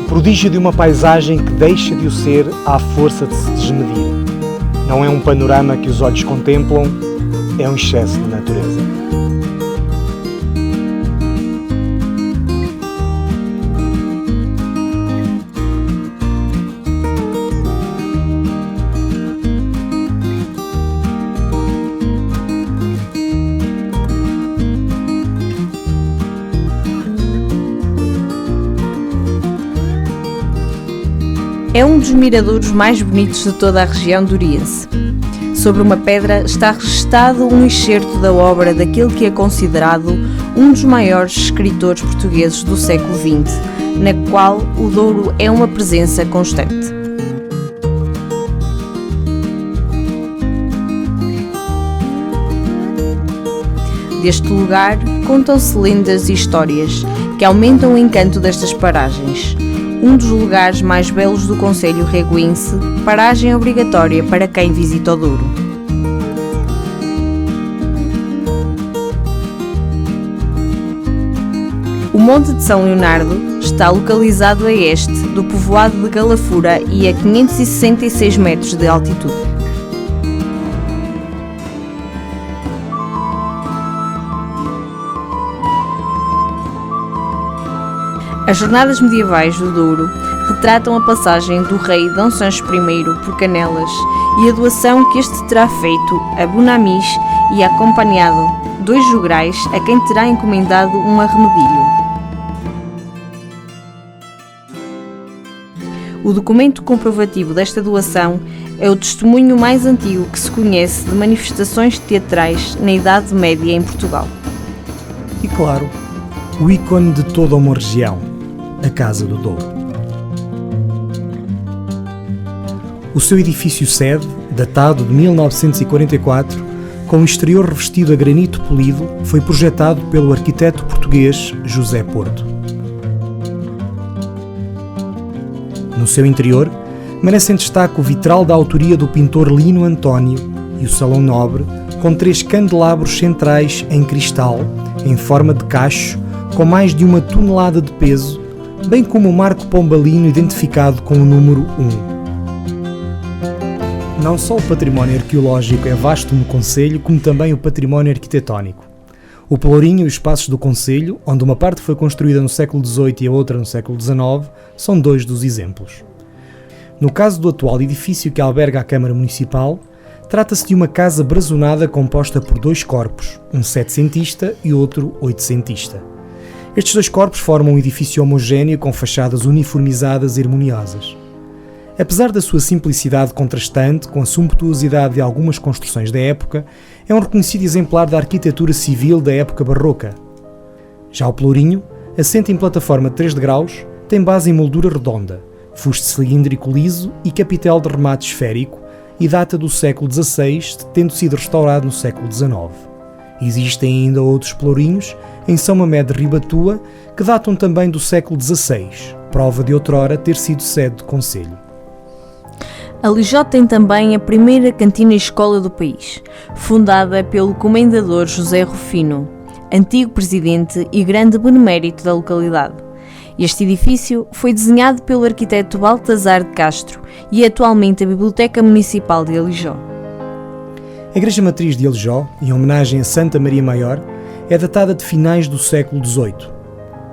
O prodígio de uma paisagem que deixa de o ser à força de se desmedir. Não é um panorama que os olhos contemplam, é um excesso de natureza. É um dos miradouros mais bonitos de toda a região douriense. Sobre uma pedra está registado um excerto da obra daquele que é considerado um dos maiores escritores portugueses do século XX, na qual o Douro é uma presença constante. Deste lugar contam-se lendas e histórias que aumentam o encanto destas paragens. Um dos lugares mais belos do concelho reguense, paragem obrigatória para quem visita o Douro. O Monte de São Leonardo está localizado a este do povoado de Galafura e a 566 metros de altitude. As jornadas medievais do Douro retratam a passagem do rei D. Sancho I por Canelas e a doação que este terá feito a Bonamis e acompanhado 2 jograis a quem terá encomendado um arremedilho. O documento comprovativo desta doação é o testemunho mais antigo que se conhece de manifestações teatrais na Idade Média em Portugal. E claro, o ícone de toda uma região, a Casa do Douro. O seu edifício sede, datado de 1944, com o exterior revestido a granito polido, foi projetado pelo arquiteto português José Porto. No seu interior, merecem destaque o vitral da autoria do pintor Lino António e o Salão Nobre, com 3 candelabros centrais em cristal, em forma de cacho, com mais de 1 tonelada de peso, bem como o marco pombalino identificado com o número 1. Não só o património arqueológico é vasto no concelho, como também o património arquitetónico. O Pelourinho e os espaços do concelho, onde uma parte foi construída no século XVIII e a outra no século XIX, são 2 dos exemplos. No caso do atual edifício que alberga a Câmara Municipal, trata-se de uma casa brazonada composta por 2 corpos, um 700ista e outro 800ista. Estes dois corpos formam um edifício homogéneo com fachadas uniformizadas e harmoniosas. Apesar da sua simplicidade contrastante com a sumptuosidade de algumas construções da época, é um reconhecido exemplar da arquitetura civil da época barroca. Já o pelourinho, assente em plataforma de 3 degraus, tem base em moldura redonda, fuste cilíndrico liso e capitel de remate esférico e data do século XVI, tendo sido restaurado no século XIX. Existem ainda outros pelourinhos em São Mamé de Ribatua que datam também do século XVI, prova de outrora ter sido sede de concelho. Alijó tem também a primeira cantina-escola do país, fundada pelo comendador José Rufino, antigo presidente e grande benemérito da localidade. Este edifício foi desenhado pelo arquiteto Baltazar de Castro e é atualmente a Biblioteca Municipal de Alijó. A Igreja Matriz de Alijó, em homenagem a Santa Maria Maior, é datada de finais do século XVIII.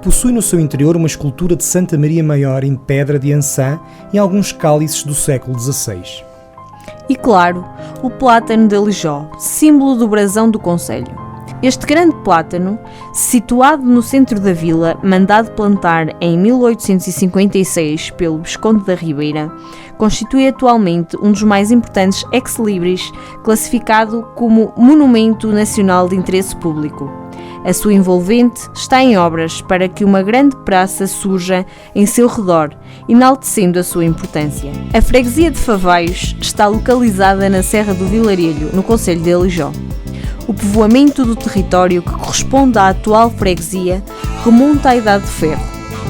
Possui no seu interior uma escultura de Santa Maria Maior em pedra de Ançã e alguns cálices do século XVI. E claro, o plátano de Alijó, símbolo do brasão do concelho. Este grande plátano, situado no centro da vila, mandado plantar em 1856 pelo Visconde da Ribeira, constitui atualmente um dos mais importantes ex-libris, classificado como Monumento Nacional de Interesse Público. A sua envolvente está em obras para que uma grande praça surja em seu redor, enaltecendo a sua importância. A freguesia de Favaios está localizada na Serra do Vilarelho, no concelho de Alijó. O povoamento do território, que corresponde à atual freguesia, remonta à Idade de Ferro.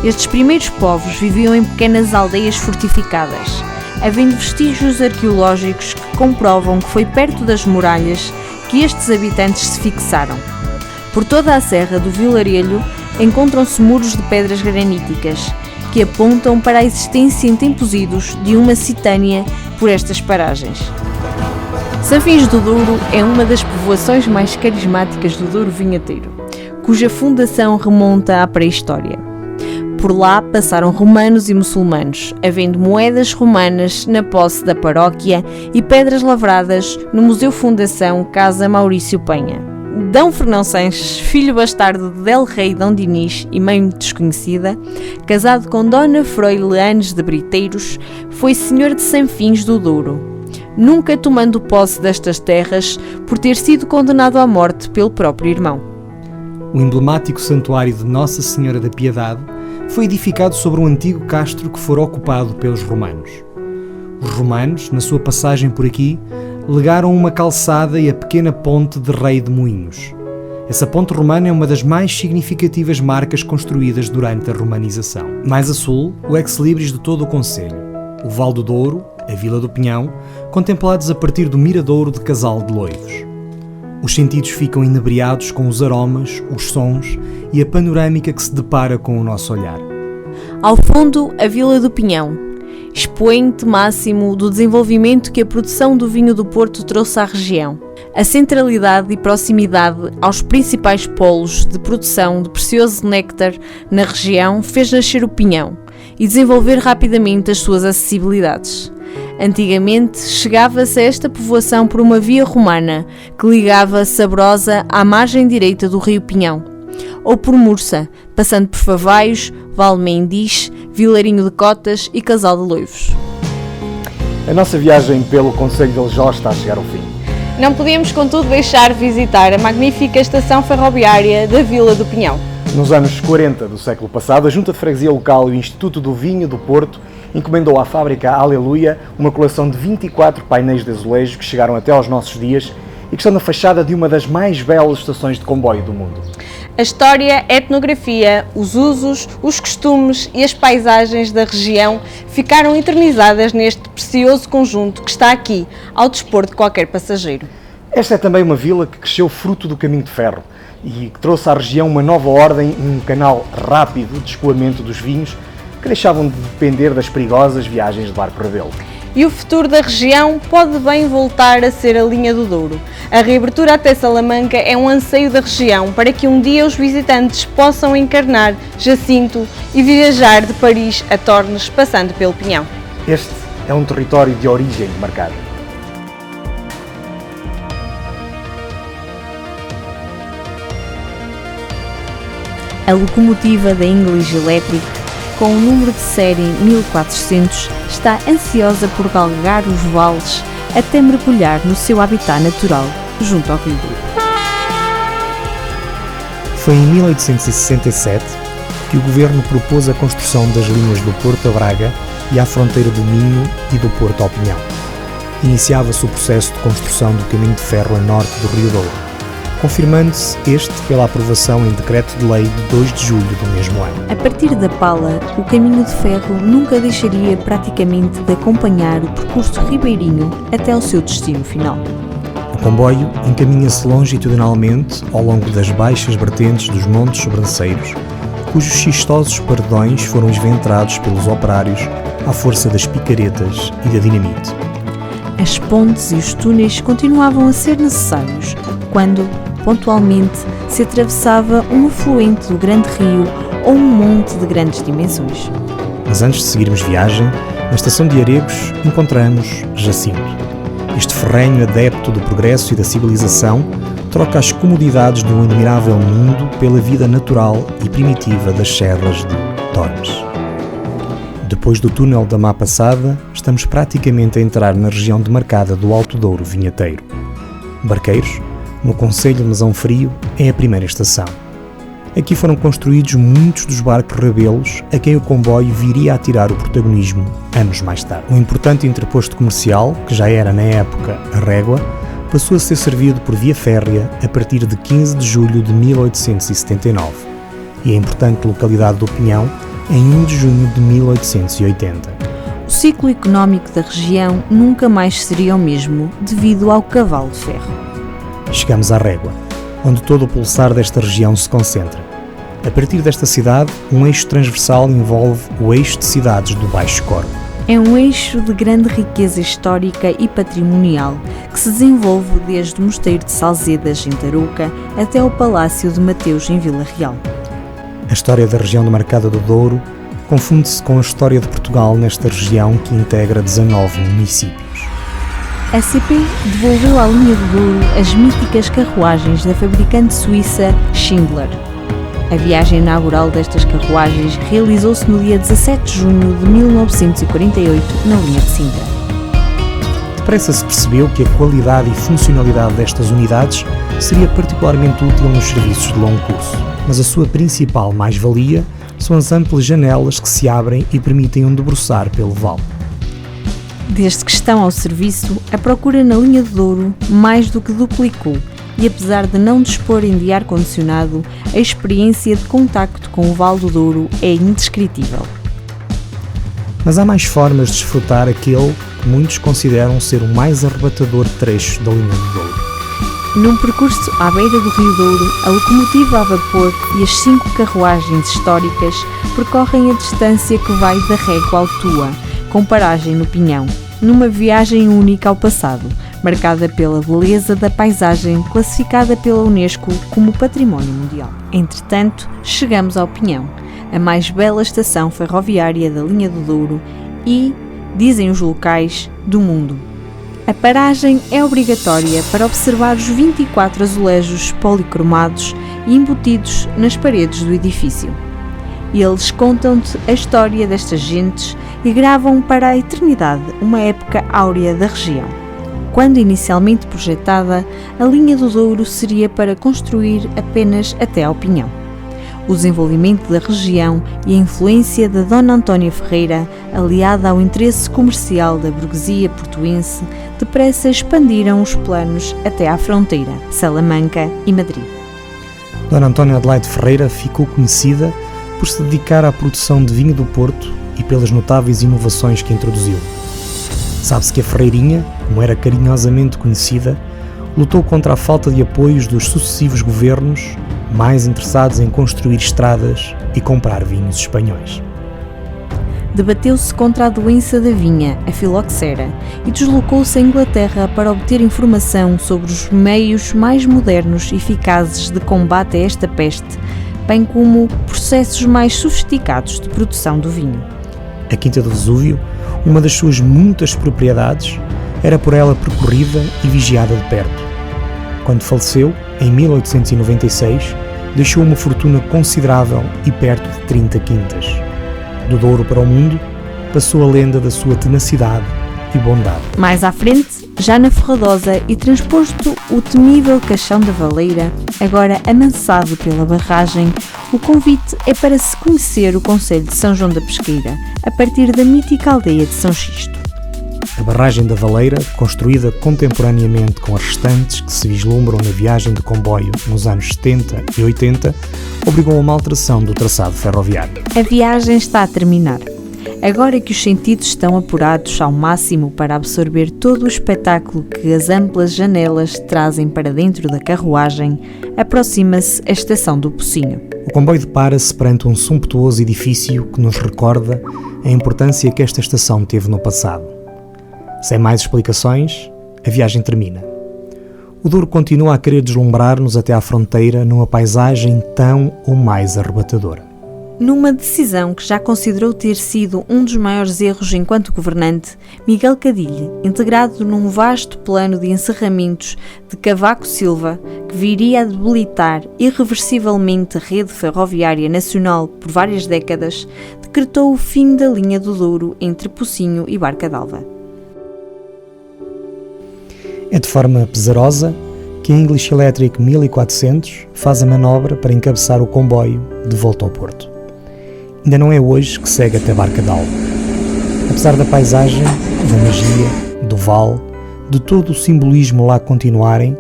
Estes primeiros povos viviam em pequenas aldeias fortificadas, havendo vestígios arqueológicos que comprovam que foi perto das muralhas que estes habitantes se fixaram. Por toda a Serra do Vilarelho encontram-se muros de pedras graníticas, que apontam para a existência em tempos idos de uma citânia por estas paragens. Sanfins do Douro é uma das povoações mais carismáticas do Douro vinheteiro, cuja fundação remonta à pré-história. Por lá passaram romanos e muçulmanos, havendo moedas romanas na posse da paróquia e pedras lavradas no Museu Fundação Casa Maurício Penha. D. Fernão Sanches, filho bastardo de Del Rei Dom Dinis e mãe desconhecida, casado com Dona Froi Leanes de Briteiros, foi senhor de Sanfins do Douro, nunca tomando posse destas terras por ter sido condenado à morte pelo próprio irmão. O emblemático santuário de Nossa Senhora da Piedade foi edificado sobre um antigo castro que fora ocupado pelos romanos. Os romanos, na sua passagem por aqui, legaram uma calçada e a pequena ponte de Rei de Moinhos. Essa ponte romana é uma das mais significativas marcas construídas durante a romanização. Mais a sul, o ex-libris de todo o concelho, o Val do Douro, a Vila do Pinhão, contemplados a partir do miradouro de Casal de Loivos. Os sentidos ficam inebriados com os aromas, os sons e a panorâmica que se depara com o nosso olhar. Ao fundo, a Vila do Pinhão, expoente máximo do desenvolvimento que a produção do vinho do Porto trouxe à região. A centralidade e proximidade aos principais polos de produção de precioso néctar na região fez nascer o Pinhão e desenvolver rapidamente as suas acessibilidades. Antigamente, chegava-se a esta povoação por uma via romana que ligava Sabrosa à margem direita do rio Pinhão, ou por Mursa, passando por Favaios, Valmendiz, Vilarinho de Cotas e Casal de Loivos. A nossa viagem pelo concelho de Alijó está a chegar ao fim. Não podíamos, contudo, deixar de visitar a magnífica estação ferroviária da Vila do Pinhão. Nos anos 40 do século passado, a Junta de Freguesia Local e o Instituto do Vinho do Porto encomendou à fábrica Aleluia uma coleção de 24 painéis de azulejo que chegaram até aos nossos dias e que estão na fachada de uma das mais belas estações de comboio do mundo. A história, a etnografia, os usos, os costumes e as paisagens da região ficaram eternizadas neste precioso conjunto que está aqui, ao dispor de qualquer passageiro. Esta é também uma vila que cresceu fruto do caminho de ferro e que trouxe à região uma nova ordem e um canal rápido de escoamento dos vinhos que deixavam de depender das perigosas viagens de barco rebelo. E o futuro da região pode bem voltar a ser a linha do Douro. A reabertura até Salamanca é um anseio da região para que um dia os visitantes possam encarnar Jacinto e viajar de Paris a Tornes, passando pelo Pinhão. Este é um território de origem marcada. A locomotiva da English Electric, com o número de série 1400, está ansiosa por galgar os vales até mergulhar no seu habitat natural, junto ao Rio Douro. Foi em 1867 que o governo propôs a construção das linhas do Porto a Braga e à fronteira do Minho e do Porto ao Pinhão. Iniciava-se o processo de construção do caminho de ferro a norte do Rio Douro, confirmando-se este pela aprovação em decreto de lei de 2 de julho do mesmo ano. A partir da Pala, o caminho de ferro nunca deixaria praticamente de acompanhar o percurso ribeirinho até ao seu destino final. O comboio encaminha-se longitudinalmente ao longo das baixas vertentes dos Montes Sobranceiros, cujos xistosos paredões foram esventrados pelos operários à força das picaretas e da dinamite. As pontes e os túneis continuavam a ser necessários quando, pontualmente, se atravessava um afluente do grande rio ou um monte de grandes dimensões. Mas antes de seguirmos viagem, na estação de Aregos encontramos Jacinto. Este ferrenho adepto do progresso e da civilização troca as comodidades de um admirável mundo pela vida natural e primitiva das serras de Tormes. Depois do túnel da Má Passada, estamos praticamente a entrar na região demarcada do Alto Douro Vinheteiro. Barqueiros, no concelho de Mesão Frio, é a primeira estação. Aqui foram construídos muitos dos barcos rabelos a quem o comboio viria a tirar o protagonismo anos mais tarde. Um importante interposto comercial, que já era na época a Régua, passou a ser servido por via férrea a partir de 15 de julho de 1879 e a importante localidade do Pinhão em 1 de junho de 1880. O ciclo económico da região nunca mais seria o mesmo devido ao cavalo de ferro. Chegamos à Régua, onde todo o pulsar desta região se concentra. A partir desta cidade, um eixo transversal envolve o eixo de cidades do Baixo Corvo. É um eixo de grande riqueza histórica e patrimonial que se desenvolve desde o Mosteiro de Salzedas, em Tarouca, até o Palácio de Mateus, em Vila Real. A história da região demarcada do Douro confunde-se com a história de Portugal nesta região que integra 19 municípios. A CP devolveu à linha do Douro as míticas carruagens da fabricante suíça Schindler. A viagem inaugural destas carruagens realizou-se no dia 17 de junho de 1948, na linha de Sintra. Depressa se percebeu que a qualidade e funcionalidade destas unidades seria particularmente útil nos serviços de longo curso, mas a sua principal mais-valia são as amplas janelas que se abrem e permitem um debruçar pelo vale. Desde que estão ao serviço, a procura na linha do Douro mais do que duplicou e, apesar de não disporem de ar-condicionado, a experiência de contacto com o Vale do Douro é indescritível. Mas há mais formas de desfrutar aquele que muitos consideram ser o mais arrebatador trecho da linha do Douro. Num percurso à beira do Rio Douro, a locomotiva a vapor e as 5 carruagens históricas percorrem a distância que vai da Régua ao Tua, com paragem no Pinhão, numa viagem única ao passado, marcada pela beleza da paisagem classificada pela Unesco como Património Mundial. Entretanto, chegamos ao Pinhão, a mais bela estação ferroviária da linha do Douro e, dizem os locais, do mundo. A paragem é obrigatória para observar os 24 azulejos policromados e embutidos nas paredes do edifício. Eles contam-te a história destas gentes e gravam para a eternidade uma época áurea da região. Quando inicialmente projetada, a linha do Douro seria para construir apenas até ao Pinhão. O desenvolvimento da região e a influência da Dona Antónia Ferreira, aliada ao interesse comercial da burguesia portuense, depressa expandiram os planos até à fronteira, Salamanca e Madrid. Dona Antónia Adelaide Ferreira ficou conhecida por se dedicar à produção de vinho do Porto e pelas notáveis inovações que introduziu. Sabe-se que a Ferreirinha, como era carinhosamente conhecida, lutou contra a falta de apoios dos sucessivos governos, mais interessados em construir estradas e comprar vinhos espanhóis. Debateu-se contra a doença da vinha, a filoxera, e deslocou-se à Inglaterra para obter informação sobre os meios mais modernos e eficazes de combate a esta peste, bem como processos mais sofisticados de produção do vinho. A Quinta do Vesúvio, uma das suas muitas propriedades, era por ela percorrida e vigiada de perto. Quando faleceu, em 1896, deixou uma fortuna considerável e perto de 30 quintas. Do Douro para o mundo, passou a lenda da sua tenacidade e bondade. Mais à frente, já na Ferradosa e transposto o temível Caixão da Valeira, agora amansado pela barragem, o convite é para se conhecer o concelho de São João da Pesqueira, a partir da mítica aldeia de São Xisto. A barragem da Valeira, construída contemporaneamente com as restantes que se vislumbram na viagem de comboio nos anos 70 e 80, obrigou a uma alteração do traçado ferroviário. A viagem está a terminar. Agora que os sentidos estão apurados ao máximo para absorver todo o espetáculo que as amplas janelas trazem para dentro da carruagem, aproxima-se a estação do Pocinho. O comboio depara-se perante um sumptuoso edifício que nos recorda a importância que esta estação teve no passado. Sem mais explicações, a viagem termina. O Douro continua a querer deslumbrar-nos até à fronteira numa paisagem tão ou mais arrebatadora. Numa decisão que já considerou ter sido um dos maiores erros enquanto governante, Miguel Cadilhe, integrado num vasto plano de encerramentos de Cavaco Silva, que viria a debilitar irreversivelmente a rede ferroviária nacional por várias décadas, decretou o fim da linha do Douro entre Pocinho e Barca d'Alva. É de forma pesarosa que a English Electric 1400 faz a manobra para encabeçar o comboio de volta ao Porto. Ainda não é hoje que segue até Barca d'Alva. Apesar da paisagem, da magia, do vale, de todo o simbolismo lá continuarem,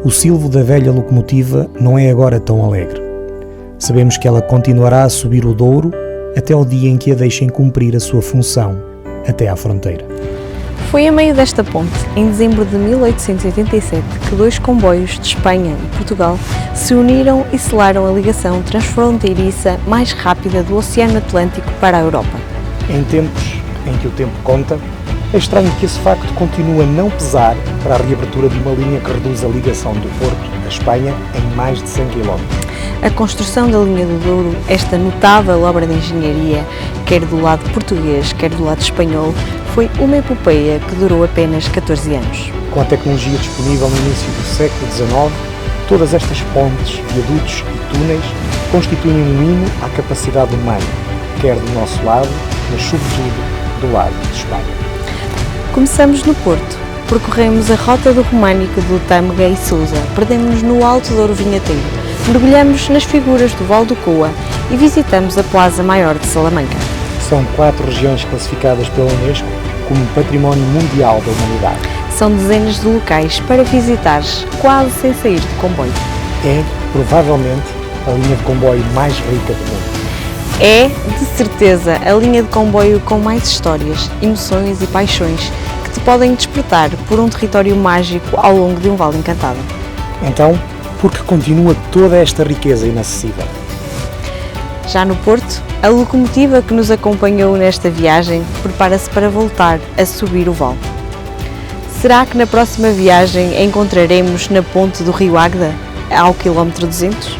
o silvo da velha locomotiva não é agora tão alegre. Sabemos que ela continuará a subir o Douro até ao dia em que a deixem cumprir a sua função, até à fronteira. Foi a meio desta ponte, em dezembro de 1887, que dois comboios de Espanha e Portugal se uniram e selaram a ligação transfronteiriça mais rápida do Oceano Atlântico para a Europa. Em tempos em que o tempo conta, é estranho que esse facto continue a não pesar para a reabertura de uma linha que reduz a ligação do Porto à Espanha em mais de 100 km. A construção da linha do Douro, esta notável obra de engenharia, quer do lado português, quer do lado espanhol, foi uma epopeia que durou apenas 14 anos. Com a tecnologia disponível no início do século XIX, todas estas pontes, viadutos e túneis constituem um hino à capacidade humana, quer do nosso lado, mas sobretudo do lado de Espanha. Começamos no Porto, percorremos a rota do Românico do Tâmega e Sousa, perdemos-nos no Alto Douro Vinheteiro, mergulhamos nas figuras do Val do Coa e visitamos a Plaza Maior de Salamanca. São 4 regiões classificadas pela Unesco como Património Mundial da Humanidade. São dezenas de locais para visitares, quase sem sair de comboio. É, provavelmente, a linha de comboio mais rica do mundo. É, de certeza, a linha de comboio com mais histórias, emoções e paixões que te podem despertar por um território mágico ao longo de um vale encantado. Então, por que continua toda esta riqueza inacessível? Já no Porto, a locomotiva que nos acompanhou nesta viagem prepara-se para voltar a subir o vale. Será que na próxima viagem a encontraremos na ponte do Rio Águeda, ao quilómetro 200?